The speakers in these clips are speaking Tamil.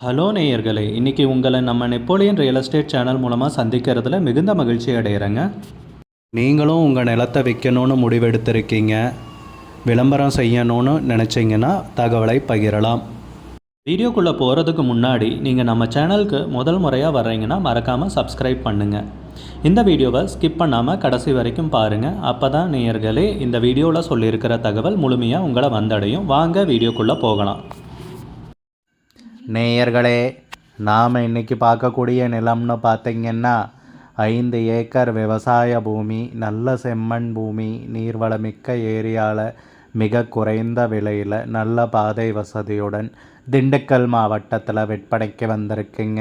ஹலோ நேயர்களே, இன்றைக்கி உங்களை நம்ம நெப்போலியன் ரியல் எஸ்டேட் சேனல் மூலமாக சந்திக்கிறதுல மிகுந்த மகிழ்ச்சி அடைகிறேங்க. நீங்களும் உங்கள் நிலத்தை விற்கணும்னு முடிவெடுத்திருக்கீங்க, விளம்பரம் செய்யணும்னு நினச்சிங்கன்னா தகவலை பகிரலாம். வீடியோக்குள்ளே போகிறதுக்கு முன்னாடி நீங்கள் நம்ம சேனலுக்கு முதல் முறையாக வர்றீங்கன்னா மறக்காமல் சப்ஸ்கிரைப் பண்ணுங்கள். இந்த வீடியோவை ஸ்கிப் பண்ணாமல் கடைசி வரைக்கும் பாருங்கள். அப்போ தான் நேயர்களே இந்த வீடியோவில் சொல்லியிருக்கிற தகவல் முழுமையாக உங்களை வந்தடையும். வாங்க வீடியோக்குள்ளே போகலாம். நேயர்களே, நாம் இன்றைக்கி பார்க்கக்கூடிய நிலம்னு பார்த்திங்கன்னா 5 ஏக்கர் விவசாய பூமி, நல்ல செம்மண் பூமி, நீர்வளமிக்க ஏரியாவில் மிக குறைந்த விலையில் நல்ல பாதை வசதியுடன் திண்டுக்கல் மாவட்டத்தில் விற்பனைக்கு வந்திருக்குங்க.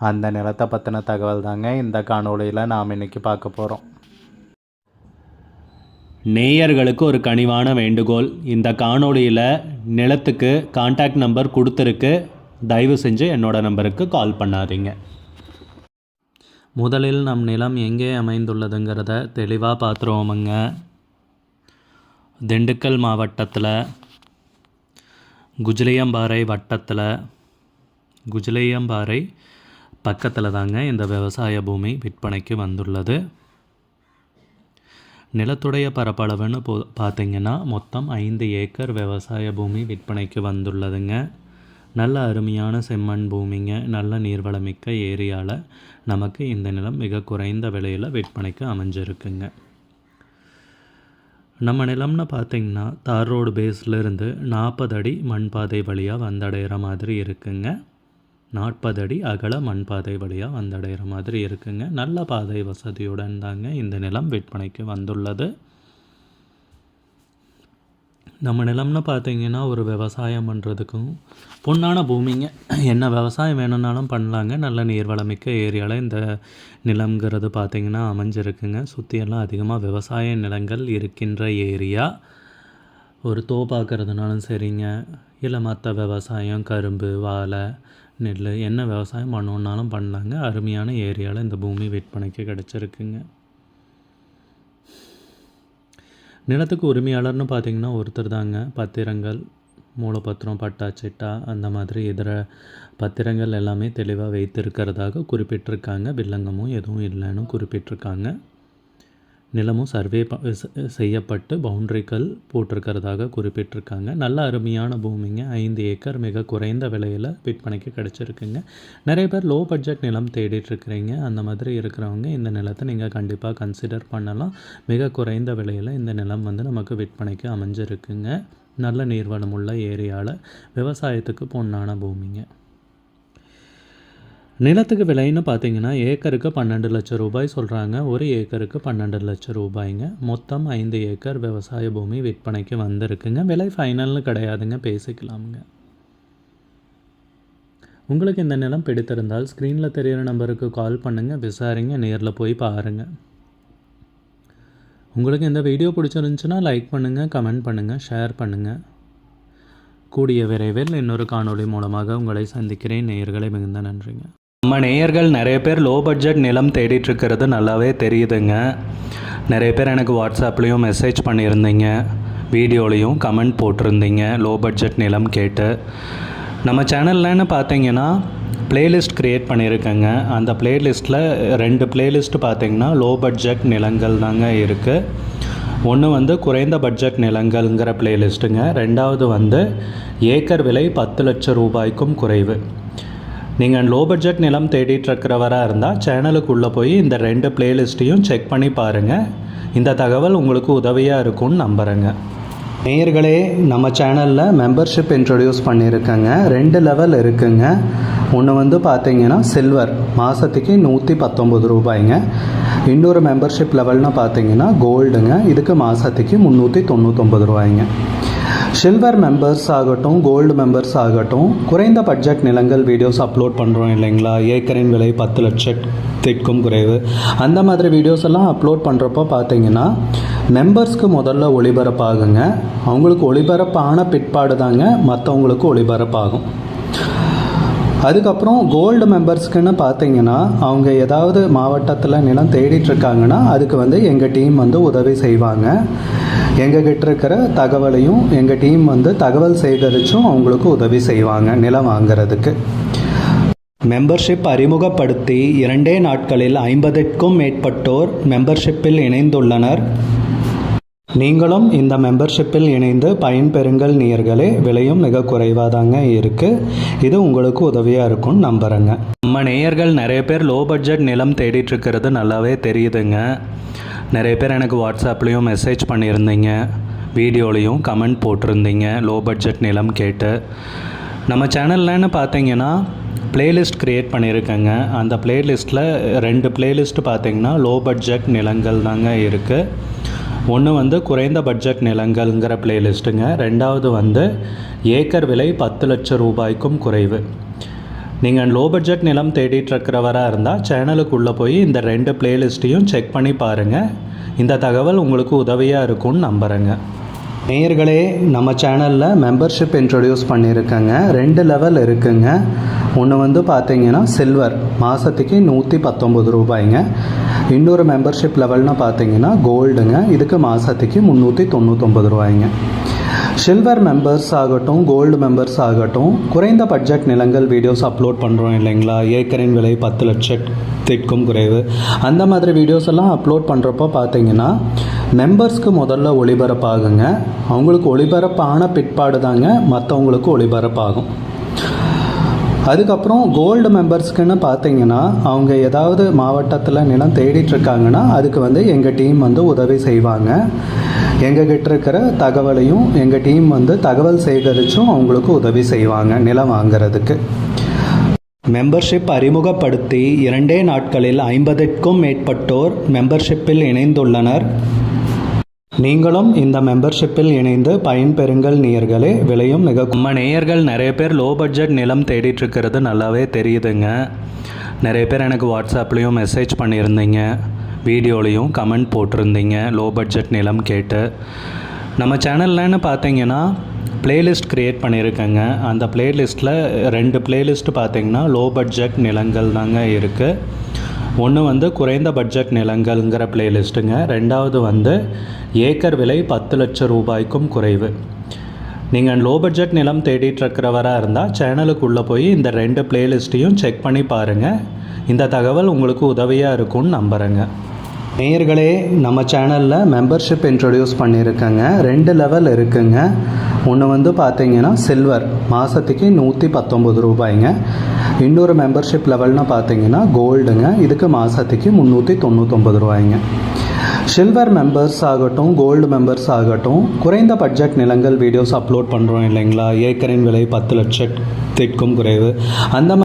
அந்த நிலத்தை பற்றின தகவல் தாங்க இந்த காணொளியில் நாம் இன்றைக்கி பார்க்க போகிறோம். நேயர்களுக்கு ஒரு கனிவான வேண்டுகோள், இந்த காணொளியில் நிலத்துக்கு கான்டாக்ட் நம்பர் கொடுத்துருக்கு, தயவு செஞ்சு என்னோட நம்பருக்கு கால் பண்ணாதீங்க. முதலில் நம் நிலம் எங்கே அமைந்துள்ளதுங்கிறத தெளிவாக பார்த்துருவோமுங்க. திண்டுக்கல் மாவட்டத்தில் குஜிலியம்பாறை வட்டத்தில் குஜிலியம்பாறை பக்கத்தில் தாங்க இந்த விவசாய பூமி விற்பனைக்கு வந்துள்ளது. நிலத்துடைய பரப்பளவுன்னு பார்த்திங்கன்னா மொத்தம் 5 ஏக்கர் விவசாய பூமி விற்பனைக்கு வந்துள்ளதுங்க. நல்ல அருமையான செம்மண் பூமிங்க, நல்ல நீர்வளமிக்க ஏரியாவில் நமக்கு இந்த நிலம் மிக குறைந்த விலையில் விற்பனைக்கு அமைஞ்சிருக்குங்க. நம்ம நிலம்னு பார்த்திங்கன்னா தார் ரோடு பேஸ்லேருந்து 40 அடி மண்பாதை வழியாக வந்தடைகிற மாதிரி இருக்குங்க. 40 அடி அகல மண்பாதை வழியாக வந்தடைகிற மாதிரி இருக்குங்க. நல்ல பாதை வசதியுடன் தாங்க இந்த நிலம் விற்பனைக்கு வந்துள்ளது. நம்ம நிலம்னு பார்த்திங்கன்னா ஒரு விவசாயம் பண்ணுறதுக்கும் பொன்னான பூமிங்க. என்ன விவசாயம் வேணும்னாலும் பண்ணலாங்க. நல்ல நீர்வளமிக்க ஏரியாவில் இந்த நிலம்ங்கிறது பார்த்திங்கன்னா அமைஞ்சிருக்குங்க. சுற்றியெல்லாம் அதிகமாக விவசாய நிலங்கள் இருக்கின்ற ஏரியா. ஒரு தோப்பாக்குறதுனாலும் சரிங்க, இல்லை மற்ற விவசாயம் கரும்பு, வாழை, நெல், என்ன விவசாயம் பண்ணணுன்னாலும் பண்ணலாங்க. அருமையான ஏரியாவில் இந்த பூமி விற்பனைக்கு கிடச்சிருக்குங்க. நிலத்துக்கு உரிமையாளர்னு பார்த்திங்கன்னா ஒருத்தர் தாங்க. பத்திரங்கள், மூலப்பத்திரம், பட்டா சிட்டா அந்த மாதிரி இதர பத்திரங்கள் எல்லாமே தெளிவாக வைத்திருக்கிறதாக குறிப்பிட்டிருக்காங்க. வில்லங்கமும் எதுவும் இல்லைன்னு குறிப்பிட்டிருக்காங்க. நிலமும் சர்வே செய்யப்பட்டு பவுண்ட்ரிகள் போட்டிருக்கிறதாக குறிப்பிட்டிருக்காங்க. நல்ல அருமையான பூமிங்க. 5 ஏக்கர் மிக குறைந்த விலையில் விற்பனைக்கு கிடச்சிருக்குங்க. நிறைய பேர் லோ பட்ஜெட் நிலம் தேடிட்டுருக்கிறீங்க. அந்த மாதிரி இருக்கிறவங்க இந்த நிலத்தை நீங்கள் கண்டிப்பாக கன்சிடர் பண்ணலாம். மிக குறைந்த விலையில் இந்த நிலம் நமக்கு விற்பனைக்கு அமைஞ்சிருக்குங்க. நல்ல நீர்வளமுள்ள ஏரியாவில் விவசாயத்துக்கு பொன்னான பூமிங்க. நிலத்துக்கு விலைன்னு பார்த்தீங்கன்னா ஏக்கருக்கு 12 லட்சம் ரூபாய் சொல்கிறாங்க. ஒரு ஏக்கருக்கு 12 லட்சம் ரூபாய்ங்க. மொத்தம் 5 ஏக்கர் விவசாய பூமி விற்பனைக்கு வந்திருக்குங்க. விலை ஃபைனல்னு கிடையாதுங்க, பேசிக்கலாமுங்க. உங்களுக்கு இந்த நிலம் பிடித்திருந்தால் ஸ்க்ரீனில் தெரிகிற நம்பருக்கு கால் பண்ணுங்கள், விசாரிங்க, நேரில் போய் பாருங்கள். உங்களுக்கு இந்த வீடியோ பிடிச்சிருந்துச்சுன்னா லைக் பண்ணுங்கள், கமெண்ட் பண்ணுங்கள், ஷேர் பண்ணுங்கள். கூடிய விரைவில் இன்னொரு காணொளி மூலமாக உங்களை சந்திக்கிறேன். நேயர்களை மிகுந்த நன்றிங்க. நம்ம நேயர்கள் நிறைய பேர் லோ பட்ஜெட் நிலம் தேடிட்டுருக்கிறது நல்லாவே தெரியுதுங்க. நிறைய பேர் எனக்கு வாட்ஸ்அப்லேயும் மெசேஜ் பண்ணியிருந்தீங்க, வீடியோலையும் கமெண்ட் போட்டிருந்தீங்க லோ பட்ஜெட் நிலம் கேட்டு. நம்ம சேனல்லன்னு பார்த்தீங்கன்னா ப்ளேலிஸ்ட் க்ரியேட் பண்ணியிருக்கேங்க. அந்த ப்ளேலிஸ்ட்டில் 2 ப்ளேலிஸ்ட் பார்த்திங்கன்னா லோ பட்ஜெட் நிலங்கள் தாங்க இருக்குது. ஒன்று குறைந்த பட்ஜெட் நிலங்கள்ங்கிற ப்ளேலிஸ்ட்டுங்க. 2வது ஏக்கர் விலை 10 லட்சம் ரூபாய்க்கும் குறைவு. நீங்கள் லோ பட்ஜெட் நிலம் தேடிட்டுருக்கிறவராக இருந்தால் சேனலுக்குள்ளே போய் இந்த 2 ப்ளேலிஸ்ட்டையும் செக் பண்ணி பாருங்கள். இந்த தகவல் உங்களுக்கு உதவியாக இருக்கும்னு நம்புகிறேங்க. நேயர்களே, நம்ம சேனலில் மெம்பர்ஷிப் இன்ட்ரடியூஸ் பண்ணியிருக்கேங்க. 2 லெவல் இருக்குங்க. ஒன்று பார்த்தீங்கன்னா சில்வர், மாதத்துக்கு 119 ரூபாய்ங்க. இன்னொரு மெம்பர்ஷிப் லெவல்னு பார்த்தீங்கன்னா கோல்டுங்க. இதுக்கு மாதத்துக்கு 399 ரூபாய்ங்க. சில்வர் மெம்பர்ஸ் ஆகட்டும், கோல்டு மெம்பர்ஸ் ஆகட்டும், குறைந்த பட்ஜெட் நிலங்கள் வீடியோஸ் அப்லோட் பண்ணுறோம் இல்லைங்களா, ஏக்கரின் விலை 10 லட்சத்திற்கும் குறைவு, அந்த மாதிரி வீடியோஸ் எல்லாம் அப்லோட் பண்ணுறப்போ பார்த்தீங்கன்னா மெம்பர்ஸ்க்கு முதல்ல ஒளிபரப்பாகுங்க. அவங்களுக்கு ஒளிபரப்பான பிற்பாடு தாங்க மற்றவங்களுக்கு ஒளிபரப்பாகும். அதுக்கப்புறம் கோல்டு மெம்பர்ஸ்க்குன்னு பார்த்தீங்கன்னா அவங்க ஏதாவது மாவட்டத்தில் நிலம் தேடிட்டுருக்காங்கன்னா அதுக்கு எங்கள் டீம் உதவி செய்வாங்க. எங்ககிட்ட இருக்கிற தகவலையும் எங்கள் டீம் தகவல் சேகரித்தும் அவங்களுக்கு உதவி செய்வாங்க நிலம் வாங்கிறதுக்கு. மெம்பர்ஷிப் அறிமுகப்படுத்தி 2 நாட்களில் 50க்கும் மேற்பட்டோர் மெம்பர்ஷிப்பில் இணைந்துள்ளனர். நீங்களும் இந்த மெம்பர்ஷிப்பில் இணைந்து பயன்பெறுங்கள் நேயர்களே. விலையும் மிக குறைவாதாங்க இருக்குது. இது உங்களுக்கு உதவியாக இருக்கும்னு நம்புகிறேங்க. நம்ம நேயர்கள் நிறைய பேர் லோ பட்ஜெட் நிலம் தேடிட்டு இருக்கிறது நல்லாவே தெரியுதுங்க. நிறைய பேர் எனக்கு வாட்ஸ்அப்லேயும் மெசேஜ் பண்ணியிருந்தீங்க, வீடியோலையும் கமெண்ட் போட்டிருந்தீங்க லோ பட்ஜெட் நிலம் கேட்டு. நம்ம சேனல்லன்னு பார்த்தீங்கன்னா பிளேலிஸ்ட் க்ரியேட் பண்ணியிருக்கேங்க. அந்த பிளேலிஸ்ட்டில் 2 பிளேலிஸ்ட் பார்த்தீங்கன்னா லோ பட்ஜெட் நிலங்கள் தாங்க இருக்குது. ஒன்று வந்து குறைந்த பட்ஜெட் நிலங்கள்ங்கிற பிளேலிஸ்ட்டுங்க. ரெண்டாவது வந்து ஏக்கர் விலை 10 லட்சம் ரூபாய்க்கும் குறைவு. நீங்கள் லோ பட்ஜெட் நிலம் தேடிட்டு இருக்கிறவராக இருந்தால் சேனலுக்குள்ளே போய் இந்த 2 பிளேலிஸ்ட்டையும் செக் பண்ணி பாருங்கள். இந்த தகவல் உங்களுக்கு உதவியாக இருக்கும்னு நம்புகிறேங்க. நேயர்களே, நம்ம சேனலில் மெம்பர்ஷிப் இன்ட்ரடியூஸ் பண்ணியிருக்கேங்க. 2 லெவல் இருக்குங்க. ஒன்று வந்து பார்த்தீங்கன்னா சில்வர், மாதத்துக்கு 119 ரூபாய்ங்க. இன்னொரு மெம்பர்ஷிப் லெவல்னு பார்த்தீங்கன்னா கோல்டுங்க, இதுக்கு மாதத்துக்கு 399 ரூபாய்ங்க. சில்வர் மெம்பர்ஸ் ஆகட்டும், கோல்டு மெம்பர்ஸ் ஆகட்டும், குறைந்த பட்ஜெட் நிலங்கள் வீடியோஸ் அப்லோட் பண்ணுறோம் இல்லைங்களா, ஏக்கரின் விலை 10 லட்சத்திற்கும் குறைவு, அந்த மாதிரி வீடியோஸ் எல்லாம் அப்லோட் பண்ணுறப்போ பார்த்தீங்கன்னா மெம்பர்ஸ்க்கு முதல்ல ஒளிபரப்பாகுங்க. அவங்களுக்கு ஒளிபரப்பான பிற்பாடு தாங்க மற்றவங்களுக்கு ஒளிபரப்பாகும். அதுக்கப்புறம் கோல்டு மெம்பர்ஸ்க்குன்னு பார்த்தீங்கன்னா அவங்க ஏதாவது மாவட்டத்தில் நிலம் தேடிட்டுருக்காங்கன்னா அதுக்கு வந்து எங்கள் டீம் வந்து உதவி செய்வாங்க. எங்ககிட்ட இருக்கிற தகவலையும் எங்கள் டீம் வந்து தகவல் சேகரித்தும் அவங்களுக்கு உதவி செய்வாங்க நிலம் வாங்கிறதுக்கு. மெம்பர்ஷிப் அறிமுகப்படுத்தி 2 நாட்களில் 50க்கும் மேற்பட்டோர் மெம்பர்ஷிப்பில் இணைந்துள்ளனர். நீங்களும் இந்த மெம்பர்ஷிப்பில் இணைந்து பயன்பெறுங்கள் நேயர்களே. விலையும் மிக நம்ம நேயர்கள் நிறைய பேர் லோ பட்ஜெட் நிலம் தேடிட்டு இருக்கிறது நல்லாவே தெரியுதுங்க. நிறைய பேர் எனக்கு வாட்ஸ்அப்லேயும் மெசேஜ் பண்ணியிருந்தீங்க, வீடியோலையும் கமெண்ட் போட்டிருந்தீங்க லோ பட்ஜெட் நிலம் கேட்டு. நம்ம சேனல்லன்னு பார்த்தீங்கன்னா பிளேலிஸ்ட் க்ரியேட் பண்ணியிருக்கேங்க. அந்த பிளேலிஸ்ட்டில் 2 பிளேலிஸ்ட் பார்த்தீங்கன்னா லோ பட்ஜெட் நிலங்கள் தாங்க இருக்குது. ஒன்று வந்து குறைந்த பட்ஜெட் நிலங்கள்ங்கிற பிளேலிஸ்ட்டுங்க. ரெண்டாவது வந்து ஏக்கர் விலை 10 லட்சம் ரூபாய்க்கும் குறைவு. நீங்கள் லோ பட்ஜெட் நிலம் தேடிட்டு இருக்கிறவராக இருந்தால் சேனலுக்குள்ளே போய் இந்த 2 பிளேலிஸ்ட்டையும் செக் பண்ணி பாருங்கள். இந்த தகவல் உங்களுக்கு உதவியாக இருக்கும்னு நம்புகிறேங்க. நேயர்களே, நம்ம சேனலில் மெம்பர்ஷிப் இன்ட்ரடியூஸ் பண்ணியிருக்கேங்க. 2 லெவல் இருக்குங்க. ஒன்று வந்து பார்த்தீங்கன்னா சில்வர், மாதத்துக்கு 119 ரூபாய்ங்க. இன்னொரு மெம்பர்ஷிப் லெவல்னு பார்த்தீங்கன்னா கோல்டுங்க, இதுக்கு மாதத்துக்கு 399 ரூபாய்ங்க. சில்வர் மெம்பர்ஸ் ஆகட்டும், கோல்டு மெம்பர்ஸ் ஆகட்டும், குறைந்த பட்ஜெட் நிலங்கள் வீடியோஸ் அப்லோட் பண்ணுறோம் இல்லைங்களா, ஏக்கரின் விலை 10 லட்சத்திற்கும் குறைவு, அந்த